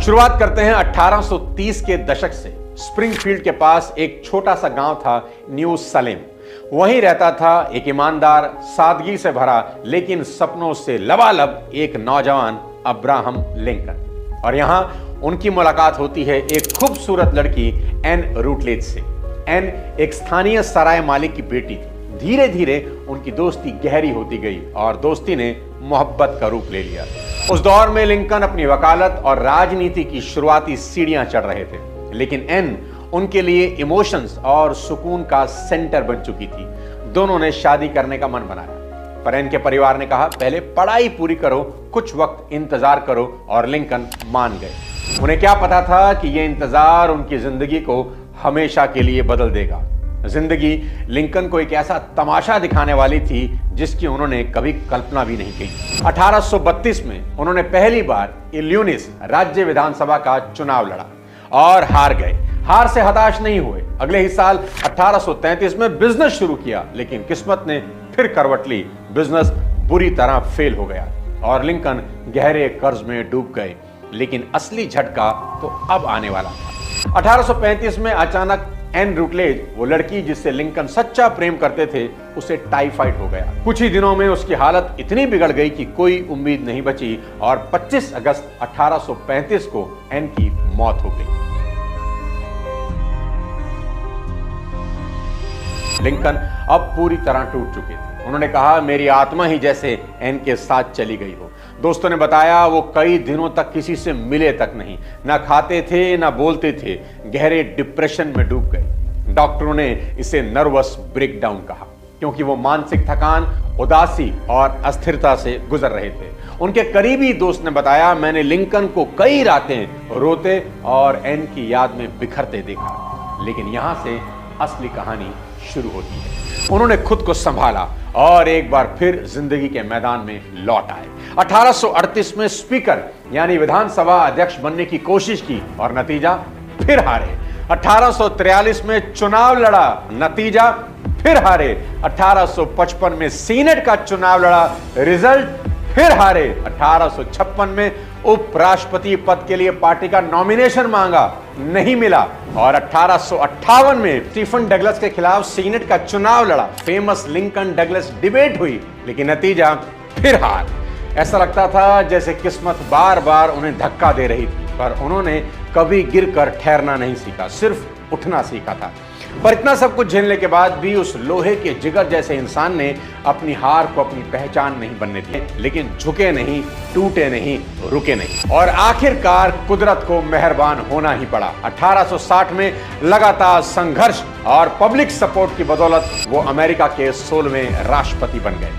शुरुआत करते हैं 1830 के दशक से। स्प्रिंगफील्ड के पास एक छोटा सा गांव था, न्यू सलेम। वहीं रहता था एक ईमानदार, सादगी से भरा लेकिन सपनों से लबालब एक नौजवान अब्राहम लिंकन। और यहां उनकी मुलाकात होती है एक खूबसूरत लड़की एन रूटलेज से। एन एक स्थानीय सराय मालिक की बेटी थी। धीरे धीरे उनकी दोस्ती गहरी होती गई और दोस्ती ने मोहब्बत का रूप ले लिया। उस दौर में लिंकन अपनी वकालत और राजनीति की शुरुआती सीढ़ियां चढ़ रहे थे, लेकिन एन उनके लिए इमोशंस और सुकून का सेंटर बन चुकी थी। दोनों ने शादी करने का मन बनाया, पर एन के परिवार ने कहा पहले पढ़ाई पूरी करो, कुछ वक्त इंतजार करो, और लिंकन मान गए। उन्हें क्या पता था कि यह इंतजार उनकी जिंदगी को हमेशा के लिए बदल देगा। जिंदगी लिंकन को एक ऐसा तमाशा दिखाने वाली थी जिसकी उन्होंने कभी कल्पना भी नहीं की। 1832 में उन्होंने पहली बार इल्यूनिस राज्य विधानसभा का चुनाव लड़ा और हार गए। हार से हताश नहीं हुए, अगले ही साल 1833 में बिजनेस शुरू किया, लेकिन किस्मत ने फिर करवट ली। बिजनेस बुरी तरह फेल हो गया और लिंकन गहरे कर्ज में डूब गए। लेकिन असली झटका तो अब आने वाला था। 1835 में अचानक एन रूटलेज, वो लड़की जिससे लिंकन सच्चा प्रेम करते थे, उसे टाइफाइड हो गया। कुछ ही दिनों में उसकी हालत इतनी बिगड़ गई कि कोई उम्मीद नहीं बची और 25 अगस्त 1835 को एन की मौत हो गई। लिंकन अब पूरी तरह टूट चुके थे। उन्होंने कहा मेरी आत्मा ही जैसे एन के साथ चली गई हो। दोस्तों ने बताया वो कई दिनों तक किसी से मिले तक नहीं, ना खाते थे ना बोलते थे, गहरे डिप्रेशन में डूब गए। डॉक्टरों ने इसे नर्वस ब्रेकडाउन कहा, क्योंकि वो मानसिक थकान, उदासी और अस्थिरता से गुजर रहे थे। उनके करीबी दोस्त ने बताया मैंने लिंकन को कई रातें रोते और एन की याद में बिखरते देखा। लेकिन यहां से असली कहानी शुरू होती है। उन्होंने खुद को संभाला और एक बार फिर जिंदगी के मैदान में लौट आए। 1838 में स्पीकर यानी विधानसभा अध्यक्ष बनने की कोशिश की और नतीजा फिर हारे। 1843 में चुनाव लड़ा, नतीजा फिर हारे। 1855 में सीनेट का चुनाव लड़ा, रिजल्ट फिर हारे। 1856 में उपराष्ट्रपति पद के लिए पार्टी का नॉमिनेशन मांगा, नहीं मिला। और 1858 में स्टीफन डगलस के खिलाफ सीनेट का चुनाव लड़ा। फेमस लिंकन डगलस डिबेट हुई, लेकिन नतीजा फिर हार। ऐसा लगता था जैसे किस्मत बार बार उन्हें धक्का दे रही थी, पर उन्होंने कभी गिरकर ठहरना नहीं सीखा, सिर्फ उठना सीखा था। पर इतना सब कुछ झेलने के बाद भी उस लोहे के जिगर जैसे इंसान ने अपनी हार को अपनी पहचान नहीं बनने दी, लेकिन झुके नहीं, टूटे नहीं, रुके नहीं, और आखिरकार कुदरत को मेहरबान होना ही पड़ा। 1860 में लगातार संघर्ष और पब्लिक सपोर्ट की बदौलत वो अमेरिका के 16वें राष्ट्रपति बन गए।